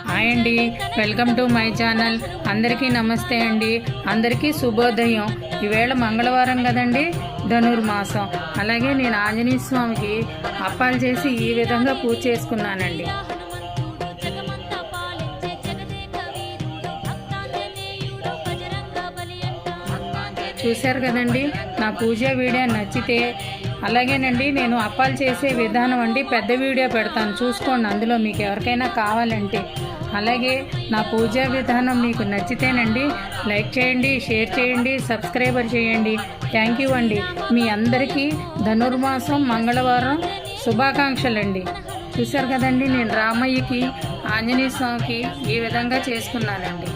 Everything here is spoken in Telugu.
హాయ్ అండి, వెల్కమ్ టు మై ఛానల్. అందరికీ నమస్తే అండి, అందరికీ శుభోదయం. ఈవేళ మంగళవారం కదండి, ధనుర్మాసం. అలాగే నేను ఆంజనేయ స్వామికి అప్పాలు చేసి ఈ విధంగా పూజ చేసుకున్నానండి. చూశారు కదండి. నా పూజా వీడియో నచ్చితే అలాగేనండి నేను అప్పాలు చేసే విధానం అండి పెద్ద వీడియో పెడతాను, చూసుకోండి. అందులో మీకు ఎవరికైనా కావాలంటే. అలాగే నా పూజా విధానం మీకు నచ్చితేనండి లైక్ చేయండి, షేర్ చేయండి, సబ్స్క్రైబర్ చేయండి. థ్యాంక్ యూ అండి. మీ అందరికీ ధనుర్మాసం మంగళవారం శుభాకాంక్షలండి. చూశారు కదండి, నేను రామయ్యకి ఆంజనేయ స్వామికి ఈ విధంగా చేసుకున్నానండి.